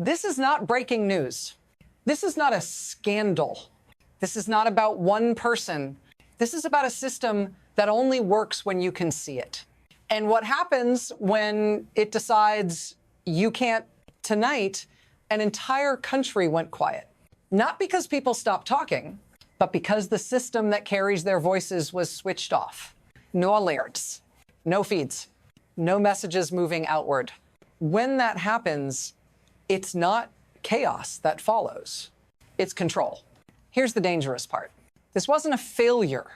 This is not breaking news. This is not a scandal. This is not about one person. This is about a system that only works when you can see it. And what happens when it decides you can't tonight, an entire country went quiet. Not because people stopped talking, but because the system that carries their voices was switched off. No alerts, no feeds, no messages moving outward. When that happens, it's not chaos that follows. It's control. Here's the dangerous part. This wasn't a failure.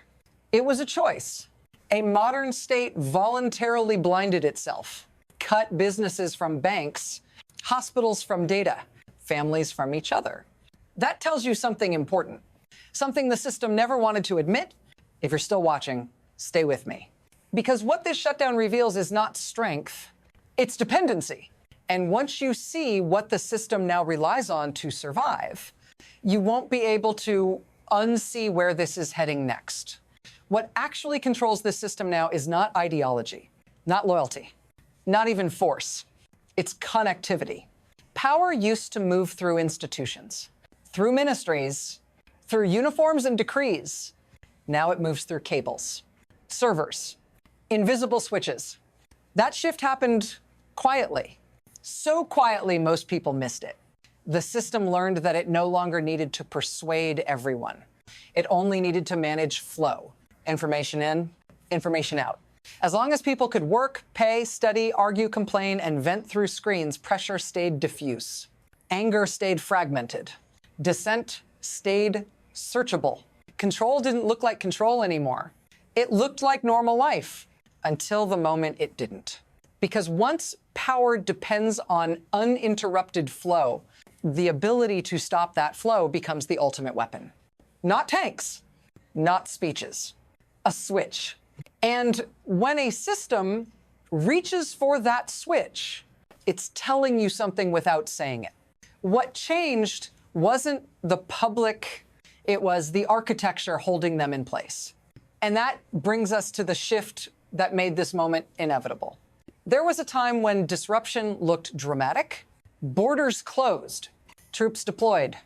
It was a choice. A modern state voluntarily blinded itself, cut businesses from banks, hospitals from data, families from each other. That tells you something important, something the system never wanted to admit. If you're still watching, stay with me. Because what this shutdown reveals is not strength, it's dependency. And once you see what the system now relies on to survive, you won't be able to unsee where this is heading next. What actually controls this system now is not ideology, not loyalty, not even force. It's connectivity. Power used to move through institutions, through ministries, through uniforms and decrees. Now it moves through cables, servers, invisible switches. That shift happened quietly. So quietly, most people missed it. The system learned that it no longer needed to persuade everyone. It only needed to manage flow. Information in, information out. As long as people could work, pay, study, argue, complain, and vent through screens, pressure stayed diffuse. Anger stayed fragmented. Dissent stayed searchable. Control didn't look like control anymore. It looked like normal life until the moment it didn't. Because once power depends on uninterrupted flow, the ability to stop that flow becomes the ultimate weapon. Not tanks, not speeches, a switch. And when a system reaches for that switch, it's telling you something without saying it. What changed wasn't the public, it was the architecture holding them in place. And that brings us to the shift that made this moment inevitable. There was a time when disruption looked dramatic, borders closed, troops deployed,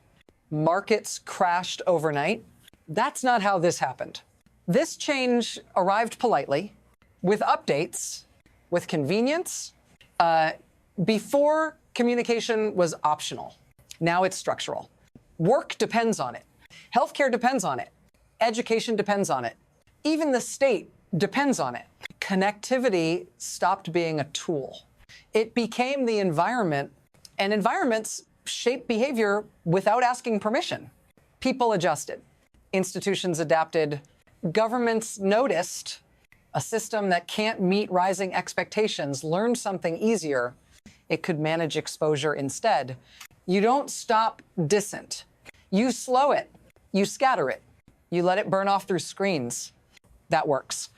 markets crashed overnight. That's not how this happened. This change arrived politely, with updates, with convenience, before communication was optional. Now it's structural. Work depends on it. Healthcare depends on it. Education depends on it. Even the state depends on it. Connectivity stopped being a tool. It became the environment, and environments shape behavior without asking permission. People adjusted. Institutions adapted. Governments noticed. A system that can't meet rising expectations learned something easier. It could manage exposure instead. You don't stop dissent. You slow it. You scatter it. You let it burn off through screens. That works.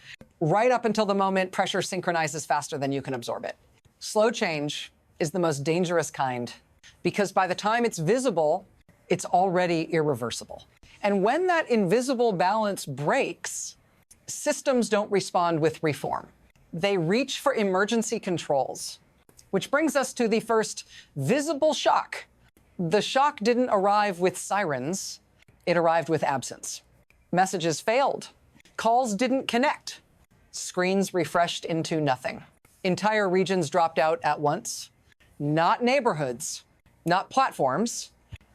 Right up until the moment pressure synchronizes faster than you can absorb it. Slow change is the most dangerous kind because by the time it's visible, it's already irreversible. And when that invisible balance breaks, systems don't respond with reform. They reach for emergency controls, which brings us to the first visible shock. The shock didn't arrive with sirens. It arrived with absence. Messages failed. Calls didn't connect. Screens refreshed into nothing. Entire regions dropped out at once. Not neighborhoods, not platforms,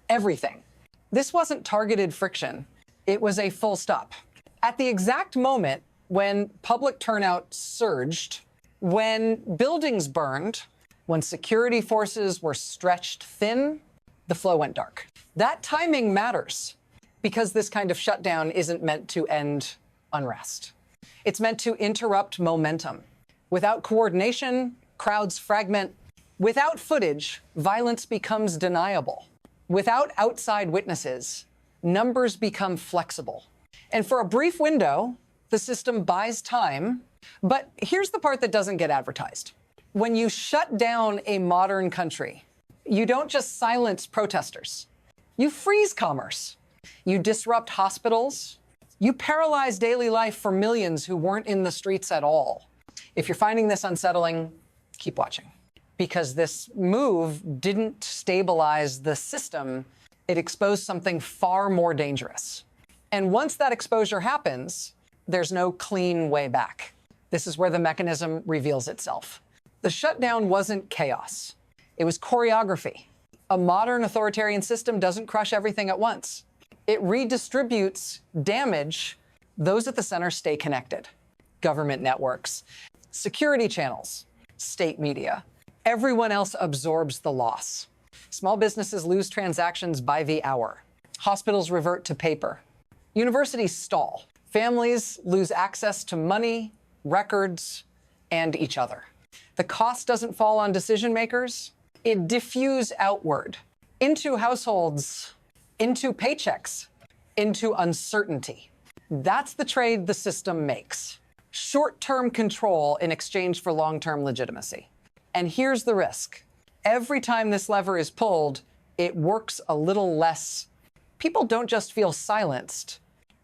everything. This wasn't targeted friction. It was a full stop. At the exact moment when public turnout surged, when buildings burned, when security forces were stretched thin, the flow went dark. That timing matters because this kind of shutdown isn't meant to end unrest. It's meant to interrupt momentum. Without coordination, crowds fragment. Without footage, violence becomes deniable. Without outside witnesses, numbers become flexible. And for a brief window, the system buys time. But here's the part that doesn't get advertised. When you shut down a modern country, you don't just silence protesters. You freeze commerce. You disrupt hospitals. You paralyze daily life for millions who weren't in the streets at all. If you're finding this unsettling, keep watching. because this move didn't stabilize the system. It exposed something far more dangerous. And once that exposure happens, there's no clean way back. This is where the mechanism reveals itself. The shutdown wasn't chaos. It was choreography. A modern authoritarian system doesn't crush everything at once. It redistributes damage. Those at the center stay connected. Government networks, security channels, state media. Everyone else absorbs the loss. Small businesses lose transactions by the hour. Hospitals revert to paper. Universities stall. Families lose access to money, records, and each other. The cost doesn't fall on decision makers. It diffuses outward into households, into paychecks, into uncertainty. That's the trade the system makes. Short-term control in exchange for long-term legitimacy. And here's the risk. Every time this lever is pulled, it works a little less. People don't just feel silenced.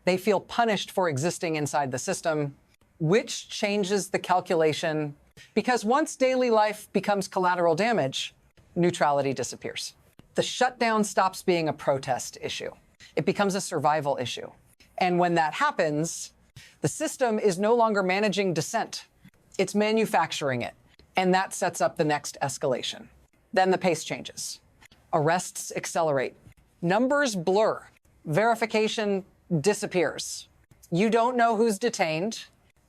They feel punished for existing inside the system, which changes the calculation, because once daily life becomes collateral damage, neutrality disappears. The shutdown stops being a protest issue. It becomes a survival issue. And when that happens, the system is no longer managing dissent. It's manufacturing it. And that sets up the next escalation. Then the pace changes. Arrests accelerate. Numbers blur. Verification disappears. You don't know who's detained.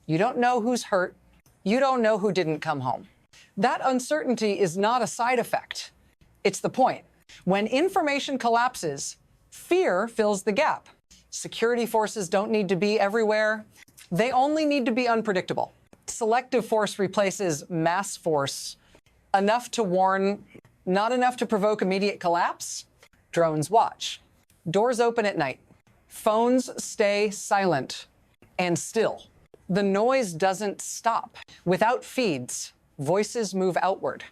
You don't know who's hurt. You don't know who didn't come home. That uncertainty is not a side effect. It's the point. When information collapses, fear fills the gap. Security forces don't need to be everywhere. They only need to be unpredictable. Selective force replaces mass force. Enough to warn, not enough to provoke immediate collapse. Drones watch. Doors open at night. Phones stay silent and still. The noise doesn't stop. Without feeds, voices move outward,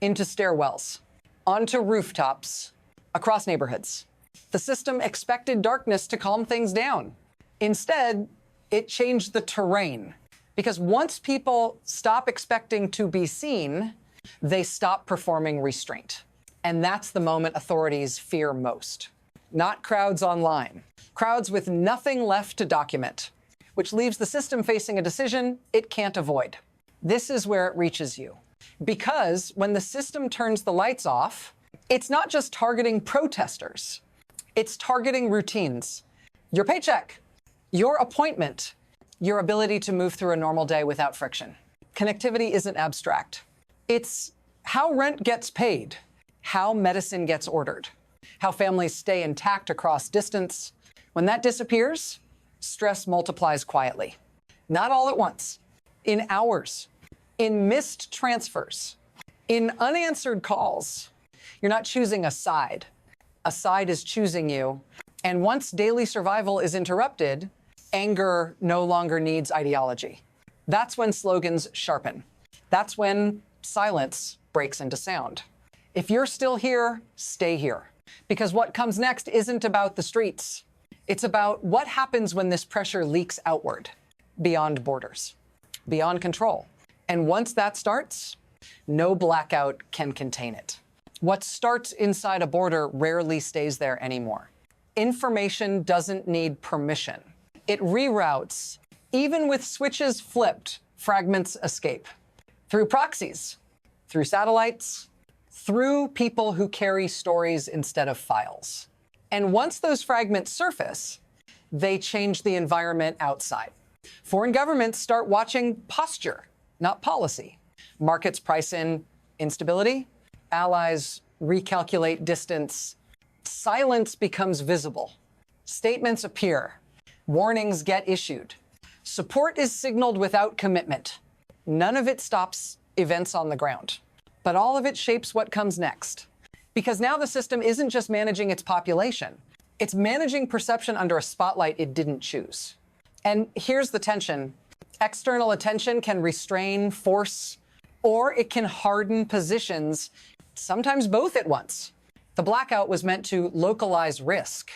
into stairwells, onto rooftops, across neighborhoods. The system expected darkness to calm things down. Instead, it changed the terrain. Because once people stop expecting to be seen, they stop performing restraint. And that's the moment authorities fear most. Not crowds online. Crowds with nothing left to document, which leaves the system facing a decision it can't avoid. This is where it reaches you. Because when the system turns the lights off, it's not just targeting protesters. It's targeting routines. Your paycheck, your appointment, your ability to move through a normal day without friction. Connectivity isn't abstract. It's how rent gets paid, how medicine gets ordered, how families stay intact across distance. When that disappears, stress multiplies quietly. Not all at once, in hours, in missed transfers, in unanswered calls. You're not choosing a side. A side is choosing you. And once daily survival is interrupted, anger no longer needs ideology. That's when slogans sharpen. That's when silence breaks into sound. If you're still here, stay here. Because what comes next isn't about the streets. It's about what happens when this pressure leaks outward, beyond borders, beyond control. And once that starts, no blackout can contain it. What starts inside a border rarely stays there anymore. Information doesn't need permission. It reroutes. Even with switches flipped, fragments escape. Through proxies, through satellites, through people who carry stories instead of files. And once those fragments surface, they change the environment outside. Foreign governments start watching posture, not policy. Markets price in instability. Allies recalculate distance. Silence becomes visible. Statements appear. Warnings get issued. Support is signaled without commitment. None of it stops events on the ground, but all of it shapes what comes next. Because now the system isn't just managing its population. It's managing perception under a spotlight it didn't choose. And here's the tension. External attention can restrain, force, or it can harden positions, sometimes both at once. The blackout was meant to localize risk.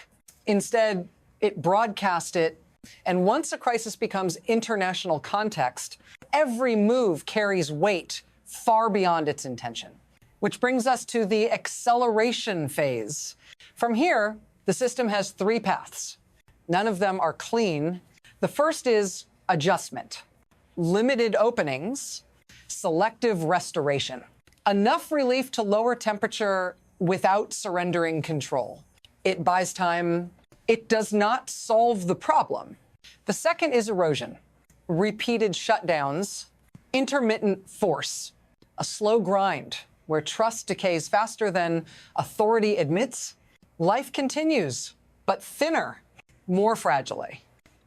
Instead, it broadcast it. And once a crisis becomes international context, every move carries weight far beyond its intention. which brings us to the acceleration phase. From here, the system has three paths. None of them are clean. The first is adjustment, limited openings, selective restoration. Enough relief to lower temperature without surrendering control. It buys time. It does not solve the problem. The second is erosion, repeated shutdowns, intermittent force, a slow grind where trust decays faster than authority admits. Life continues, but thinner, more fragile,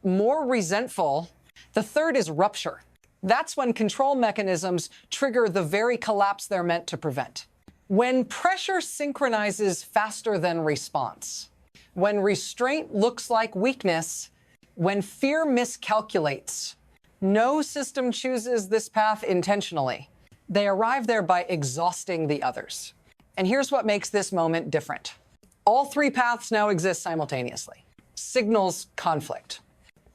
more resentful. The third is rupture. That's when control mechanisms trigger the very collapse they're meant to prevent. When pressure synchronizes faster than response, when restraint looks like weakness, when fear miscalculates, no system chooses this path intentionally. They arrive there by exhausting the others. And here's what makes this moment different. All three paths now exist simultaneously. Signals conflict.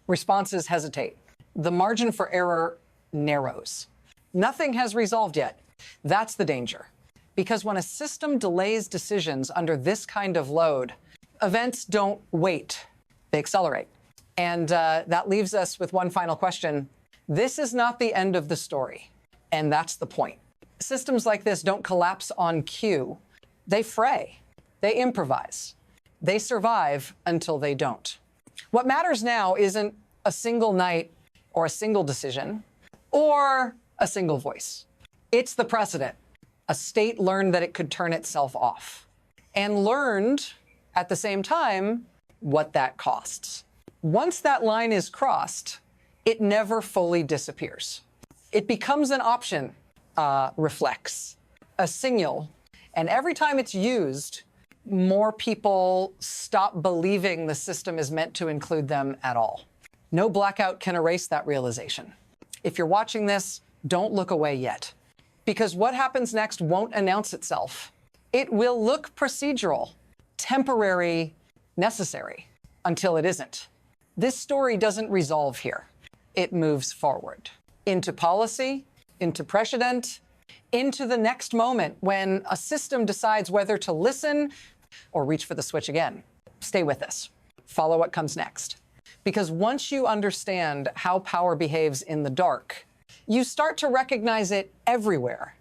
Responses hesitate. The margin for error narrows. Nothing has resolved yet. That's the danger. Because when a system delays decisions under this kind of load, events don't wait, they accelerate. And that leaves us with one final question. This is not the end of the story. And that's the point. Systems like this don't collapse on cue. They fray. They improvise. They survive until they don't. What matters now isn't a single night or a single decision or a single voice. It's the precedent. A state learned that it could turn itself off and learned at the same time what that costs. Once that line is crossed, it never fully disappears. It becomes an option, reflex, a signal, and every time it's used, more people stop believing the system is meant to include them at all. No blackout can erase that realization. If you're watching this, don't look away yet, because what happens next won't announce itself. It will look procedural, temporary, necessary, until it isn't. This story doesn't resolve here. It moves forward into policy, into precedent, into the next moment when a system decides whether to listen or reach for the switch again. Stay with us. Follow what comes next. Because once you understand how power behaves in the dark, you start to recognize it everywhere